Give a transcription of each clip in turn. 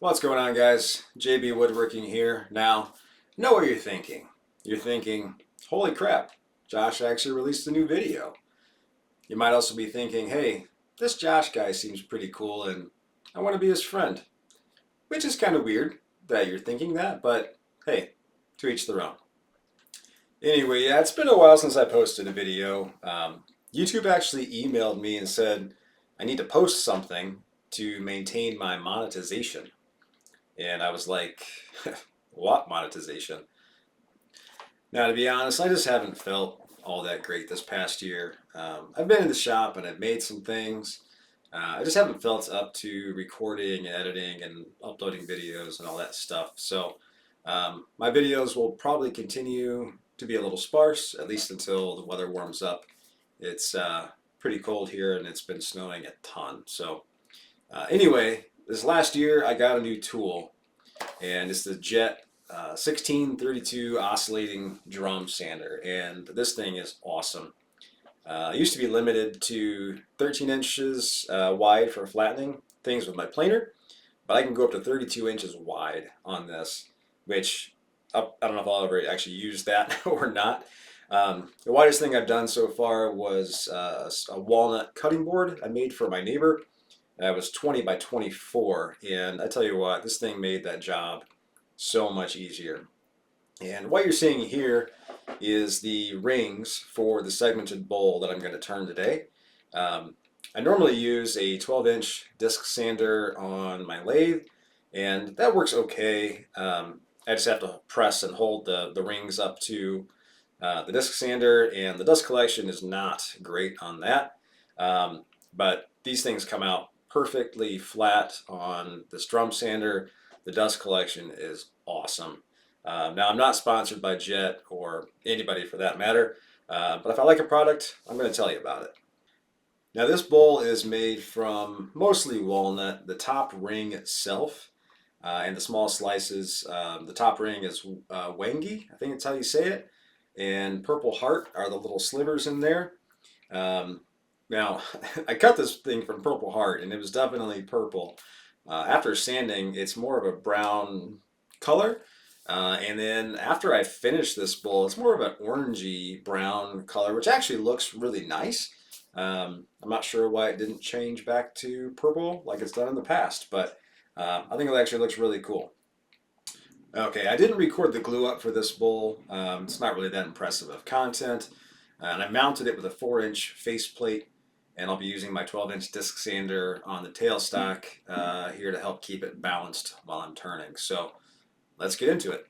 What's going on, guys? JB Woodworking here. Now, know what you're thinking. You're thinking, holy crap, Josh actually released a new video. You might also be thinking, hey, this Josh guy seems pretty cool and I want to be his friend. Which is kind of weird that you're thinking that, but hey, to each their own. Anyway, yeah, it's been a while since I posted a video. YouTube actually emailed me and said I need to post something to maintain my monetization. And I was like, what monetization? Now, to be honest, I just haven't felt all that great this past year. I've been in the shop and I've made some things. I just haven't felt up to recording and editing and uploading videos and all that stuff. So, my videos will probably continue to be a little sparse, at least until the weather warms up. It's pretty cold here and it's been snowing a ton. So, anyway, this last year I got a new tool and it's the Jet 1632 oscillating drum sander, and this thing is awesome. It used to be limited to 13 inches wide for flattening things with my planer, but I can go up to 32 inches wide on this, which I don't know if I'll ever actually use that or not. The widest thing I've done so far was a walnut cutting board I made for my neighbor. It was 20 by 24, and I tell you what, this thing made that job so much easier. And what you're seeing here is the rings for the segmented bowl that I'm going to turn today. I normally use a 12-inch disc sander on my lathe, and that works okay. I just have to press and hold the rings up to the disc sander, and the dust collection is not great on that. But these things come out perfectly flat on this drum sander. The dust collection is awesome. Now, I'm not sponsored by Jet or anybody for that matter, but if I like a product, I'm going to tell you about it. Now, this bowl is made from mostly walnut, the top ring itself, and the small slices. The top ring is wenge, I think that's how you say it, and purple heart are the little slivers in there. Um, Now, I cut this thing from Purple Heart, and it was definitely purple. After sanding, it's more of a brown color. And then after I finish this bowl, it's more of an orangey brown color, which actually looks really nice. I'm not sure why it didn't change back to purple like it's done in the past, but I think it actually looks really cool. Okay, I didn't record the glue up for this bowl. It's not really that impressive of content. And I mounted it with a 4-inch faceplate, and I'll be using my 12-inch disc sander on the tailstock here to help keep it balanced while I'm turning. So let's get into it.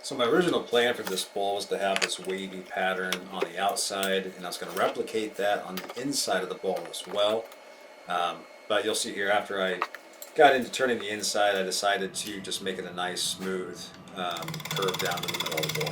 So my original plan for this bowl was to have this wavy pattern on the outside, and I was going to replicate that on the inside of the bowl as well. But you'll see here, after I got into turning the inside, I decided to just make it a nice smooth curve down to the middle of the bowl.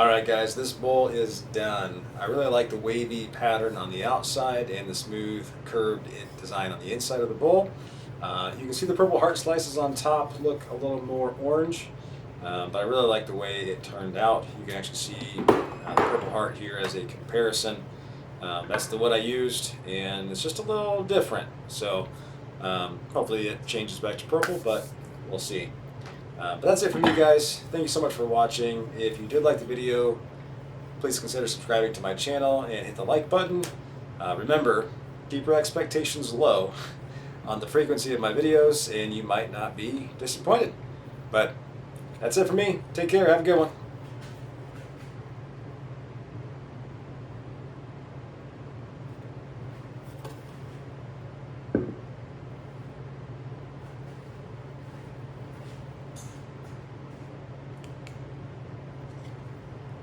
Alright guys, this bowl is done. I really like the wavy pattern on the outside and the smooth curved design on the inside of the bowl. You can see the purple heart slices on top look a little more orange, but I really like the way it turned out. You can actually see the purple heart here as a comparison. That's the wood I used, and it's just a little different. So hopefully it changes back to purple, but we'll see. But that's it from me, guys. Thank you so much for watching. If you did like the video, please consider subscribing to my channel and hit the like button. Remember, keep your expectations low on the frequency of my videos and you might not be disappointed. But that's it for me. Take care. Have a good one.